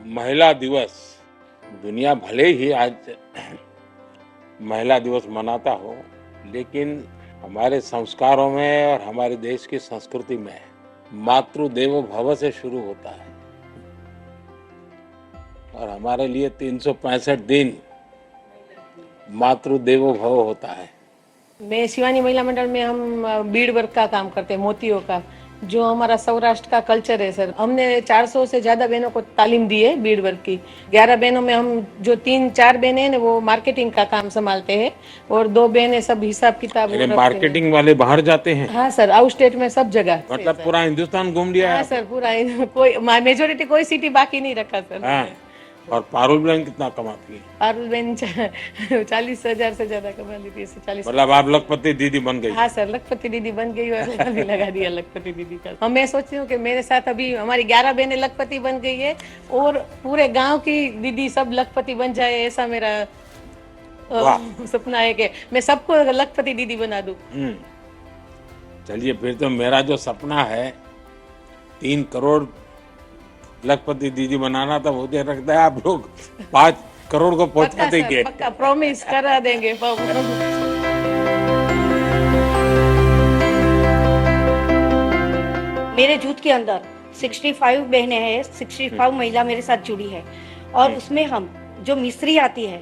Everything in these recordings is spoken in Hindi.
महिला दिवस दुनिया भले ही आज महिला दिवस मनाता हो, लेकिन हमारे संस्कारों में और हमारे देश की संस्कृति में मातृ देवो भव से शुरू होता है और हमारे लिए 365 दिन मातृ देवो भव होता है। मैं शिवानी महिला मंडल में हम बीड वर्क का काम करते हैं, मोतियों का, जो हमारा सौराष्ट्र का कल्चर है सर। हमने 400 से ज्यादा बहनों को तालीम दी है बीड वर्क की। 11 बहनों में हम जो 3-4 बहनें हैं वो मार्केटिंग का काम संभालते हैं और 2 बहनें सब हिसाब किताब रखते हैं। मार्केटिंग वाले बाहर जाते हैं? हाँ सर, आउट स्टेट में सब जगह। मतलब पूरा हिंदुस्तान घूम लिया? हाँ सर, पूरा कोई मेजोरिटी कोई सिटी बाकी नहीं रखा सर। हाँ। और पारुल बहन कितना कमाती है? पारुल बहन 40,000 से ज्यादा कमा लेती है। 40। मतलब आप लखपति दीदी बन गई? हाँ सर, लखपति दीदी बन गई और अभी लगा दिया लखपति दीदी का। और मैं सोचती हूँ कि मेरे साथ अभी हमारी 11 बहनें लखपति बन गई है और पूरे गांव की दीदी सब लखपति बन जाए, ऐसा मेरा सपना है कि मैं सबको लखपति दीदी बना दूं। चलिए, फिर तो मेरा जो सपना है 3 करोड़ लखपति दीदी बनाना था, मुझे लगता है आप लोग 5 करोड़ को पहुंचा देंगे। पक्का प्रॉमिस करा देंगे। मेरे जूथ के अंदर 65 बहनें हैं, 65 महिला मेरे साथ जुड़ी है और उसमें हम जो मिश्री आती है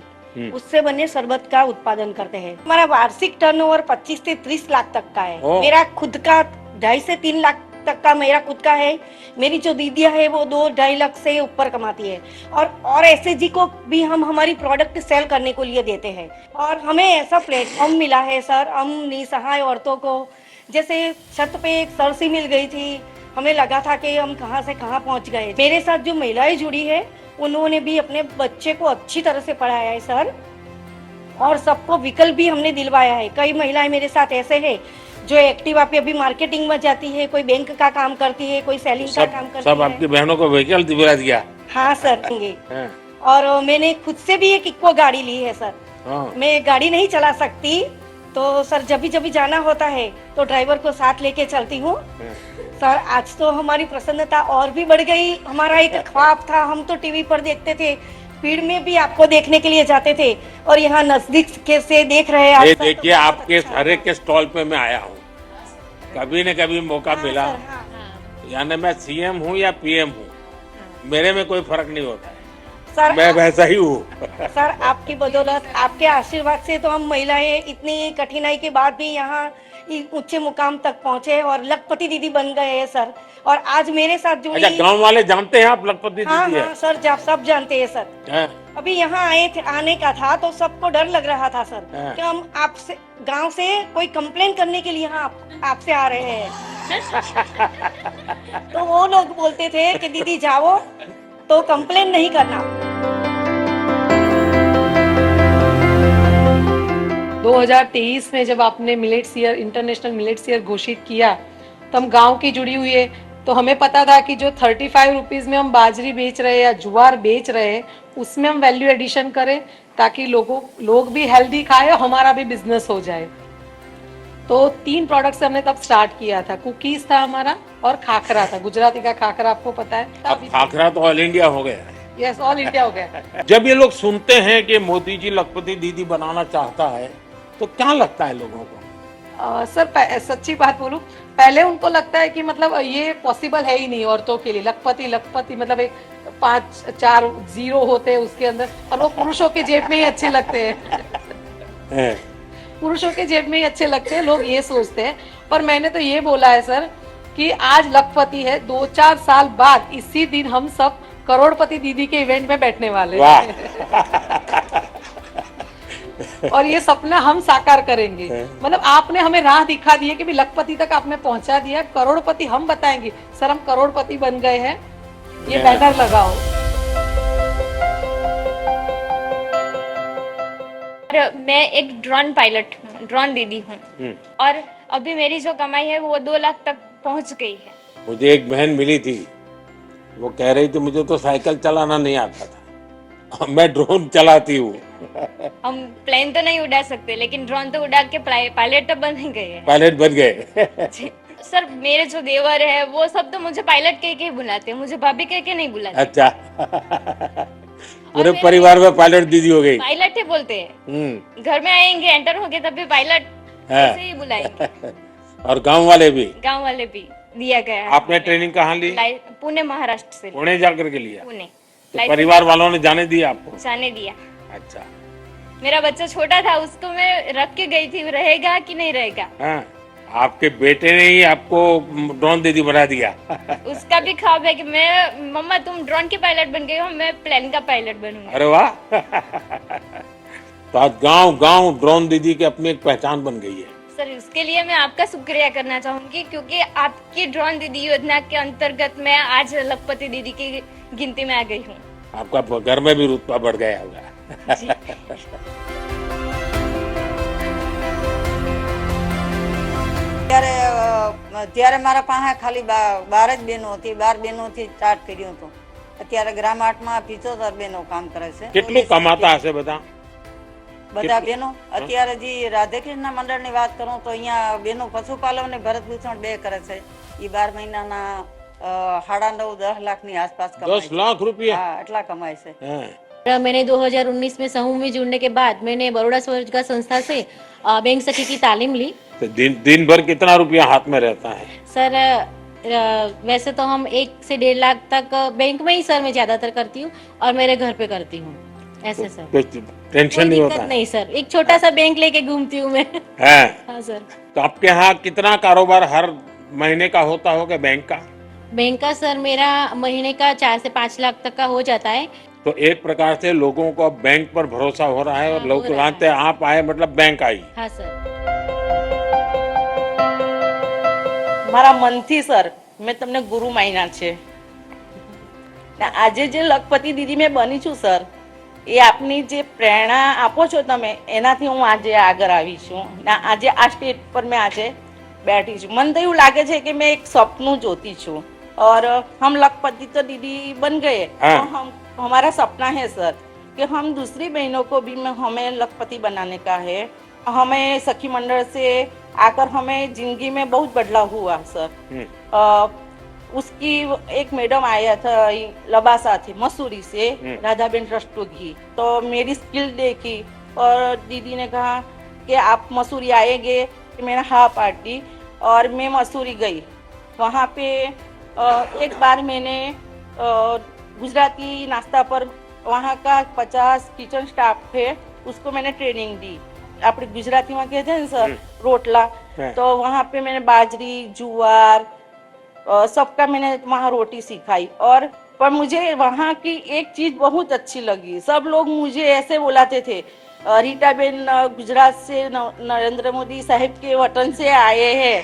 उससे बने शरबत का उत्पादन करते हैं। हमारा वार्षिक टर्नओवर 25 से 30 लाख तक का है। मेरा खुद का 2.5 से 3 लाख तक का मेरा खुद का है। मेरी जो दीदियां है वो 2-2.5 लाख से ऊपर कमाती है और ऐसे जी को भी हम हमारी प्रोडक्ट सेल करने को लिए देते हैं। और हमें ऐसा प्लेटफॉर्म मिला है सर, हम निसहाय औरतों को, जैसे छत पे एक सरसी मिल गई थी, हमें लगा था कि हम कहां से कहां पहुंच गए। मेरे साथ जो महिलाएं जुड़ी है उन्होंने भी अपने बच्चे को अच्छी तरह से पढ़ाया है सर, और सबको विकल्प भी हमने दिलवाया है। कई महिलाएं मेरे साथ ऐसे है जो एक्टिवा पे अभी मार्केटिंग में जाती है, कोई बैंक का काम करती है, कोई सेलिंग का काम करती है। सब आपकी बहनों को व्हीकल दिला दिया? हाँ सर। और मैंने खुद से भी एक इक्को गाड़ी ली है सर। मैं गाड़ी नहीं चला सकती तो सर जब भी जाना होता है तो ड्राइवर को साथ लेके चलती हूँ सर। आज तो हमारी प्रसन्नता और भी बढ़ गई। हमारा एक ख्वाब था, हम तो टीवी पर देखते थे, भीड़ में भी आपको देखने के लिए जाते थे और यहाँ नजदीक से देख रहे हैं। ये देखिए, आपके हर एक के स्टॉल पे मैं आया हूँ, कभी न कभी मौका मिला। यानी मैं सीएम हूँ या पीएम हूँ, मेरे में कोई फर्क नहीं होता है सर, मैं वैसा ही हूँ। सर आपकी बदौलत, आपके आशीर्वाद से तो हम महिलाएं इतनी कठिनाई के बाद भी यहाँ ऊंचे मुकाम तक पहुँचे और लखपति दीदी बन गए हैं सर। और आज मेरे साथ जुड़ी। अच्छा, गांव वाले जानते हैं आप लखपति दीदी? हाँ सर, सब जानते हैं सर। अभी यहाँ आने का था तो सबको डर लग रहा था सर कि हम आपसे गांव से कोई कंप्लेन करने के लिए यहाँ आपसे आ रहे हैं। तो वो लोग बोलते थे कि दीदी जाओ तो कंप्लेन नहीं करना। 2023 में जब आपने millets year, international millets year घोषित किया तो हम गांव की जुड़ी हुई है, तो हमें पता था कि जो 35 रुपीज में हम बाजरी बेच रहे हैं या ज्वार बेच रहे हैं उसमें हम वैल्यू एडिशन करें ताकि लोग भी हेल्दी खाए और हमारा भी बिजनेस हो जाए। तो 3 प्रोडक्ट्स हमने तब स्टार्ट किया था। कुकीज था हमारा और खाखरा था, गुजराती का खाखरा आपको पता है। अब खाखरा तो ऑल इंडिया हो गया है। यस, ऑल इंडिया हो गया। जब ये लोग सुनते हैं कि मोदी जी लखपति दीदी बनाना चाहता है तो क्या लगता है लोगों को? सर सच्ची बात बोलूं, पहले उनको लगता है कि मतलब ये पॉसिबल है ही नहीं औरतों के लिए। लखपति मतलब एक 5-4 जीरो होते हैं उसके अंदर, और वो पुरुषों के जेब में ही अच्छे लगते हैं। पुरुषों के जेब में ही अच्छे लगते हैं, लोग ये सोचते हैं। पर मैंने तो ये बोला है सर कि आज लखपति है, 2-4 साल बाद इसी दिन हम सब करोड़पति दीदी के इवेंट में बैठने वाले हैं। और ये सपना हम साकार करेंगे। मतलब आपने हमें राह दिखा दी है कि भी लखपति तक आपने पहुंचा दिया, करोड़पति हम बताएंगे। सर हम करोड़पति बन गए हैं, ये बैनर लगाओ। मैं एक ड्रोन पायलट हूँ, ड्रोन दीदी हूँ, और अभी मेरी जो कमाई है वो 2 लाख तक पहुँच गई है। मुझे एक बहन मिली थी, वो कह रही थी मुझे तो साइकिल चलाना नहीं आता था, मैं ड्रोन चलाती हूँ। हम प्लेन तो नहीं उड़ा सकते लेकिन ड्रोन तो उड़ा के पायलट तो बन गए हैं। पायलट बन गए। सर मेरे जो देवर है वो सब तो मुझे पायलट कह के ही बुलाते हैं, मुझे भाभी कह के नहीं बुलाते। अच्छा पूरे मेरा परिवार में पायलट दीदी हो गई। पायलट ही बोलते हैं, घर में आएंगे एंटर होंगे तब भी पायलट हाँ। ऐसे ही बुलाएंगे। और गांव वाले भी? गांव वाले भी दिया गया है। आपने ट्रेनिंग कहाँ ली? पुणे महाराष्ट्र से। पुणे जाकर के लिया? पुणे। तो परिवार वालों ने जाने दिया आपको? जाने दिया। अच्छा। मेरा बच्चा छोटा था, उसको मैं रख के गई थी, रहेगा कि नहीं रहेगा। हाँ, आपके बेटे ने ही आपको ड्रोन दीदी बना दिया। उसका भी ख्वाब है कि मैं, मम्मा तुम ड्रोन की पायलट बन गई हो, मैं प्लेन का पायलट बनूंगा। अरे वाह तो आज गांव गांव ड्रोन दीदी की अपनी एक पहचान बन गई है। सर उसके लिए मैं आपका शुक्रिया करना चाहूंगी, क्योंकि आपकी ड्रोन दीदी योजना के अंतर्गत मैं आज लखपति दीदी की गिनती में आ गई हूँ। आपका घर में भी रुतबा बढ़ गया होगा। ત્યારે મારા પાસે ખાલી 12 જ બહેનો હતી, 12 બહેનોથી સ્ટાર્ટ કર્યું હતું. અત્યારે ગ્રામ 8 માં 75 બહેનો કામ કરે છે. કેટલું કમાતા હશે બધા બહેનો? અત્યારે જે રાધેકૃષ્ણ મંડળની વાત કરું તો અહીંયા બહેનો પશુપાલન અને ભરતભૂષણ 2 કરે છે. એ 12 મહિનાના 9.5-10 લાખની આસપાસ કમાય 10 लाख रुपया? હા, એટલા કમાય છે। मैंने 2019 में समूह में जुड़ने के बाद मैंने बड़ौदा स्वरोजगार संस्था से बैंक सखी की तालीम ली। तो दिन भर कितना रुपया हाथ में रहता है? सर वैसे तो हम 1 से 1.5 लाख तक बैंक में ही सर मैं ज्यादातर करती हूँ और मेरे घर पे करती हूँ ऐसे। सर कुछ टेंशन नहीं होता? नहीं सर, एक छोटा सा बैंक लेके घूमती हूँ मैं। हाँ सर। तो आपके यहाँ कितना कारोबार हर महीने का होता होगा बैंक का? बैंक का सर मेरा महीने का 4 से 5 लाख तक का हो जाता है। तो एक प्रकार से लोगों को बैंक पर भरोसा हो रहा है और लोग जानते हैं आप आए मतलब बैंक आई। हाँ सर। મારા મનથી સર મેં તમને ગુરુ માન્યા છે ને આજે જે લખપતિ દીદી મેં બની છું સર, એ આપની જે પ્રેરણા આપો છો તમે એનાથી હું આજે આગળ આવી છું ને આજે આ સ્ટેજ પર મેં આજે बैठी છું। મને તો એવું લાગે છે કે મેં એક સપનું જોતી છું और हम लखपति तो दीदी बन गए, तो हम हमारा सपना है सर कि हम दूसरी बहनों को भी हमें लखपति बनाने का है। हमें सखी मंडल से आकर हमें जिंदगी में बहुत बदलाव हुआ सर। उसकी एक मैडम आया था लबासा थी मसूरी से, राधाबेन रस्तोगी, तो मेरी स्किल देखी और दीदी ने कहा कि आप मसूरी आएंगे। मैंने हाँ पार्टी और मैं मसूरी गई। वहाँ पे एक बार मैंने गुजराती नाश्ता पर वहाँ का 50 किचन स्टाफ थे, उसको मैंने ट्रेनिंग दी। अपने गुजराती में कहते हैं सर रोटला, तो वहाँ पे मैंने बाजरी जुआर सबका मैंने वहाँ रोटी सिखाई। और पर मुझे वहाँ की एक चीज बहुत अच्छी लगी, सब लोग मुझे ऐसे बुलाते थे, रीटा बेन गुजरात से नरेंद्र मोदी साहब के वतन से आए हैं।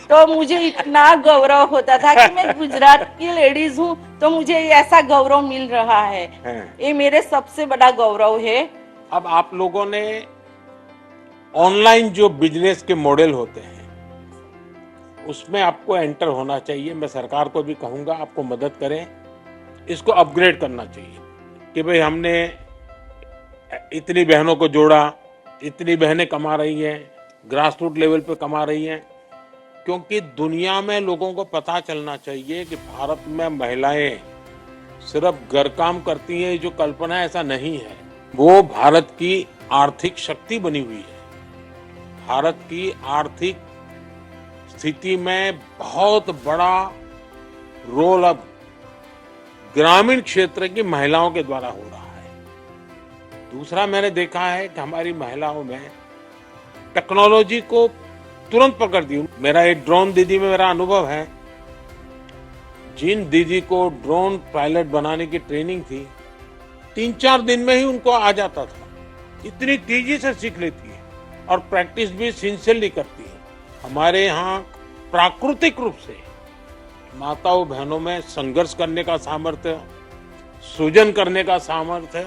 तो मुझे इतना गौरव होता था कि मैं गुजरात की लेडीज हूँ, तो मुझे ऐसा गौरव मिल रहा है। ये मेरे सबसे बड़ा गौरव है। अब आप लोगों ने ऑनलाइन जो बिजनेस के मॉडल होते हैं उसमें आपको एंटर होना चाहिए। मैं सरकार को भी कहूंगा आपको मदद करें, इसको अपग्रेड करना चाहिए कि भाई हमने इतनी बहनों को जोड़ा, इतनी बहनें कमा रही हैं, ग्रास रूट लेवल पे कमा रही हैं, क्योंकि दुनिया में लोगों को पता चलना चाहिए कि भारत में महिलाएं सिर्फ घर काम करती हैं, जो कल्पना ऐसा नहीं है। वो भारत की आर्थिक शक्ति बनी हुई है। भारत की आर्थिक स्थिति में बहुत बड़ा रोल अब ग्रामीण क्षेत्र की महिलाओं के द्वारा हो रहा है। दूसरा मैंने देखा है कि हमारी महिलाओं में टेक्नोलॉजी को तुरंत पकड़ दी। मेरा एक ड्रोन दीदी में मेरा अनुभव है, जिन दीदी को ड्रोन पायलट बनाने की ट्रेनिंग थी 3-4 दिन में ही उनको आ जाता था, इतनी तेजी से सीख लेती है और प्रैक्टिस भी सिंसियरली करती है। हमारे यहाँ प्राकृतिक रूप से माताओं बहनों में संघर्ष करने का सामर्थ्य, सृजन करने का सामर्थ्य,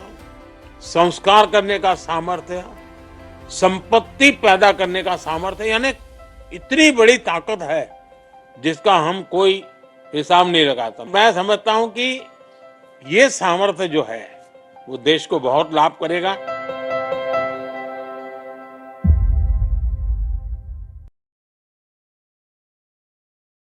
संस्कार करने का सामर्थ्य, संपत्ति पैदा करने का सामर्थ्य, यानी इतनी बड़ी ताकत है जिसका हम कोई हिसाब नहीं लगाता। मैं समझता हूं कि ये सामर्थ्य जो है वो देश को बहुत लाभ करेगा।